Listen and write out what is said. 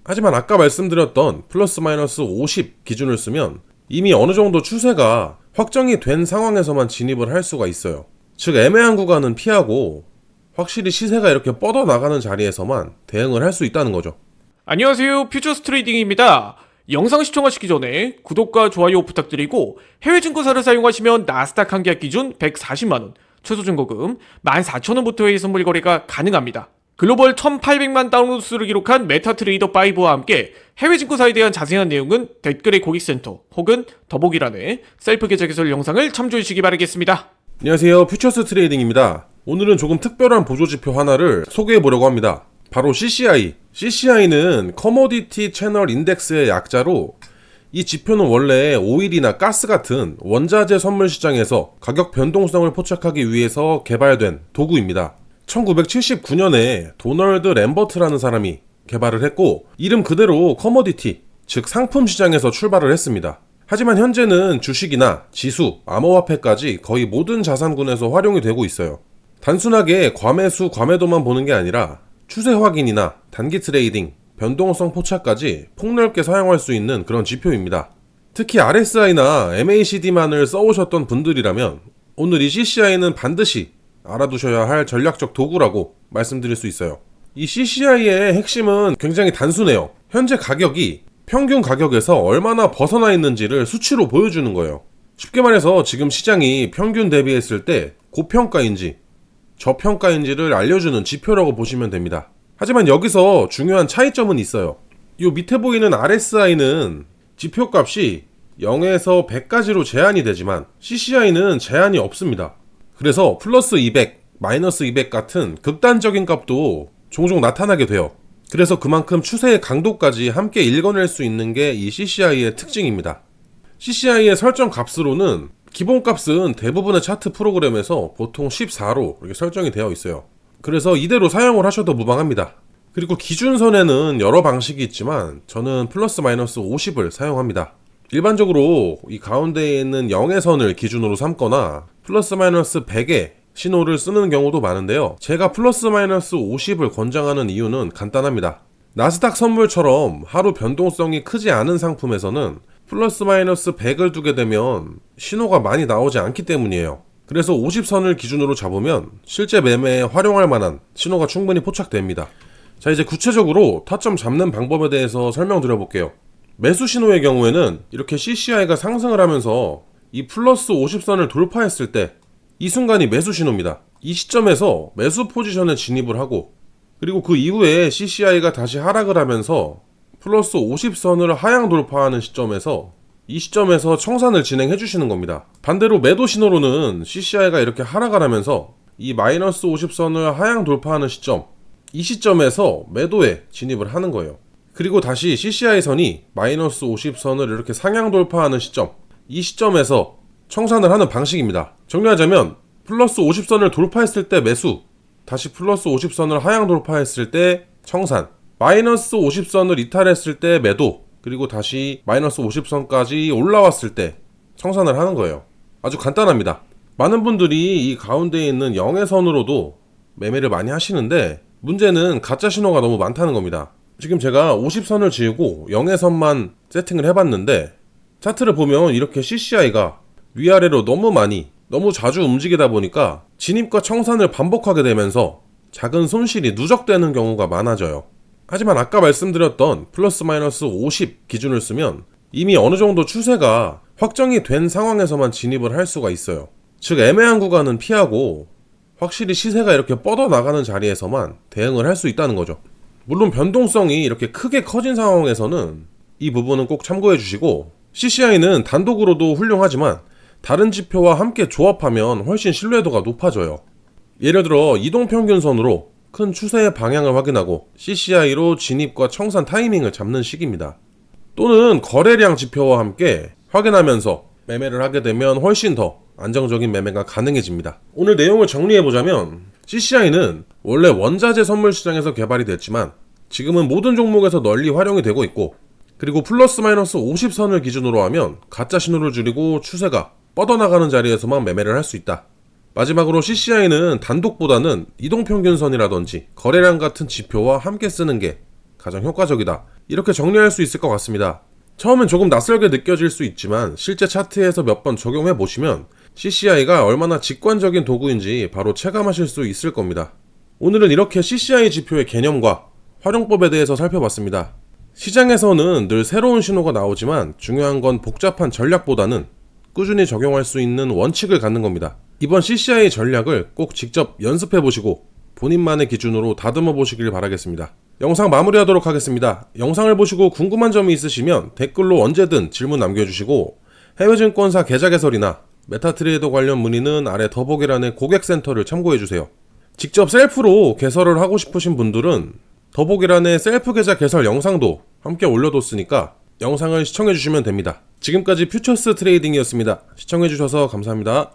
하지만 아까 말씀드렸던 플러스 마이너스 50 기준을 쓰면 이미 어느 정도 추세가 확정이 된 상황에서만 진입을 할 수가 있어요. 즉 애매한 구간은 피하고 확실히 시세가 이렇게 뻗어나가는 자리에서만 대응을 할 수 있다는 거죠. 안녕하세요, 퓨처스 트레이딩입니다. 영상 시청하시기 전에 구독과 좋아요 부탁드리고 해외 증권사를 사용하시면 나스닥 한 계약 기준 140만원, 최소 증거금 14,000원부터의 선물 거래가 가능합니다. 글로벌 1,800만 다운로드 수를 기록한 메타트레이더 5와 함께 해외 증권사에 대한 자세한 내용은 댓글의 고객센터 혹은 더보기란에 셀프 계좌 개설 영상을 참조해 주시기 바라겠습니다. 안녕하세요, 퓨처스 트레이딩입니다. 오늘은 조금 특별한 보조지표 하나를 소개해 보려고 합니다. 바로 CCI. CCI는 커머디티 채널 인덱스의 약자로 이 지표는 원래 오일이나 가스 같은 원자재 선물 시장에서 가격 변동성을 포착하기 위해서 개발된 도구입니다. 1979년에 도널드 램버트라는 사람이 개발을 했고 이름 그대로 커머디티, 즉 상품 시장에서 출발을 했습니다. 하지만 현재는 주식이나 지수, 암호화폐까지 거의 모든 자산군에서 활용이 되고 있어요. 단순하게 과매수, 과매도만 보는 게 아니라 추세 확인이나 단기 트레이딩, 변동성 포착까지 폭넓게 사용할 수 있는 그런 지표입니다. 특히 RSI나 MACD만을 써오셨던 분들이라면 오늘 이 CCI는 반드시 알아두셔야 할 전략적 도구라고 말씀드릴 수 있어요. 이 CCI의 핵심은 굉장히 단순해요. 현재 가격이 평균 가격에서 얼마나 벗어나 있는지를 수치로 보여주는 거예요. 쉽게 말해서 지금 시장이 평균 대비했을 때 고평가인지 저평가인지를 알려주는 지표라고 보시면 됩니다. 하지만 여기서 중요한 차이점은 있어요. 이 밑에 보이는 RSI는 지표값이 0에서 100까지로 제한이 되지만 CCI는 제한이 없습니다. 그래서 플러스 200, 마이너스 200 같은 극단적인 값도 종종 나타나게 돼요. 그래서 그만큼 추세의 강도까지 함께 읽어낼 수 있는 게 이 CCI의 특징입니다. CCI의 설정 값으로는 기본값은 대부분의 차트 프로그램에서 보통 14로 이렇게 설정이 되어 있어요. 그래서 이대로 사용을 하셔도 무방합니다. 그리고 기준선에는 여러 방식이 있지만 저는 플러스 마이너스 50을 사용합니다. 일반적으로 이 가운데에 있는 0의 선을 기준으로 삼거나 플러스 마이너스 100의 신호를 쓰는 경우도 많은데요. 제가 플러스 마이너스 50을 권장하는 이유는 간단합니다. 나스닥 선물처럼 하루 변동성이 크지 않은 상품에서는 플러스 마이너스 100을 두게 되면 신호가 많이 나오지 않기 때문이에요. 그래서 50선을 기준으로 잡으면 실제 매매에 활용할 만한 신호가 충분히 포착됩니다. 자, 이제 구체적으로 타점 잡는 방법에 대해서 설명드려 볼게요. 매수 신호의 경우에는 이렇게 CCI가 상승을 하면서 이 플러스 50선을 돌파했을 때 이 순간이 매수 신호입니다. 이 시점에서 매수 포지션에 진입을 하고 그리고 그 이후에 CCI가 다시 하락을 하면서 플러스 50선을 하향 돌파하는 시점에서 이 시점에서 청산을 진행해 주시는 겁니다. 반대로 매도 신호로는 CCI가 이렇게 하락을 하면서 이 마이너스 50선을 하향 돌파하는 시점, 이 시점에서 매도에 진입을 하는 거예요. 그리고 다시 CCI 선이 마이너스 50선을 이렇게 상향 돌파하는 시점, 이 시점에서 청산을 하는 방식입니다. 정리하자면 플러스 50선을 돌파했을 때 매수, 다시 플러스 50선을 하향 돌파했을 때 청산, 마이너스 50선을 이탈했을 때 매도, 그리고 다시 마이너스 50선까지 올라왔을 때 청산을 하는 거예요. 아주 간단합니다. 많은 분들이 이 가운데에 있는 0의 선으로도 매매를 많이 하시는데 문제는 가짜 신호가 너무 많다는 겁니다. 지금 제가 50선을 지우고 0의 선만 세팅을 해봤는데 차트를 보면 이렇게 CCI가 위아래로 너무 자주 움직이다 보니까 진입과 청산을 반복하게 되면서 작은 손실이 누적되는 경우가 많아져요. 하지만 아까 말씀드렸던 플러스 마이너스 50 기준을 쓰면 이미 어느 정도 추세가 확정이 된 상황에서만 진입을 할 수가 있어요. 즉 애매한 구간은 피하고 확실히 시세가 이렇게 뻗어나가는 자리에서만 대응을 할 수 있다는 거죠. 물론 변동성이 이렇게 크게 커진 상황에서는 이 부분은 꼭 참고해 주시고 CCI는 단독으로도 훌륭하지만 다른 지표와 함께 조합하면 훨씬 신뢰도가 높아져요. 예를 들어 이동평균선으로 큰 추세의 방향을 확인하고 CCI로 진입과 청산 타이밍을 잡는 식입니다. 또는 거래량 지표와 함께 확인하면서 매매를 하게 되면 훨씬 더 안정적인 매매가 가능해집니다. 오늘 내용을 정리해보자면 CCI는 원래 원자재 선물 시장에서 개발이 됐지만 지금은 모든 종목에서 널리 활용이 되고 있고 그리고 플러스 마이너스 50선을 기준으로 하면 가짜 신호를 줄이고 추세가 뻗어나가는 자리에서만 매매를 할 수 있다. 마지막으로 CCI는 단독보다는 이동평균선이라든지 거래량 같은 지표와 함께 쓰는 게 가장 효과적이다. 이렇게 정리할 수 있을 것 같습니다. 처음엔 조금 낯설게 느껴질 수 있지만 실제 차트에서 몇 번 적용해 보시면 CCI가 얼마나 직관적인 도구인지 바로 체감하실 수 있을 겁니다. 오늘은 이렇게 CCI 지표의 개념과 활용법에 대해서 살펴봤습니다. 시장에서는 늘 새로운 신호가 나오지만 중요한 건 복잡한 전략보다는 꾸준히 적용할 수 있는 원칙을 갖는 겁니다. 이번 CCI 전략을 꼭 직접 연습해 보시고 본인만의 기준으로 다듬어 보시길 바라겠습니다. 영상 마무리하도록 하겠습니다. 영상을 보시고 궁금한 점이 있으시면 댓글로 언제든 질문 남겨주시고 해외증권사 계좌 개설이나 메타트레이더 관련 문의는 아래 더보기란의 고객센터를 참고해주세요. 직접 셀프로 개설을 하고 싶으신 분들은 더보기란에 셀프 계좌 개설 영상도 함께 올려뒀으니까 영상을 시청해주시면 됩니다. 지금까지 퓨처스 트레이딩이었습니다. 시청해주셔서 감사합니다.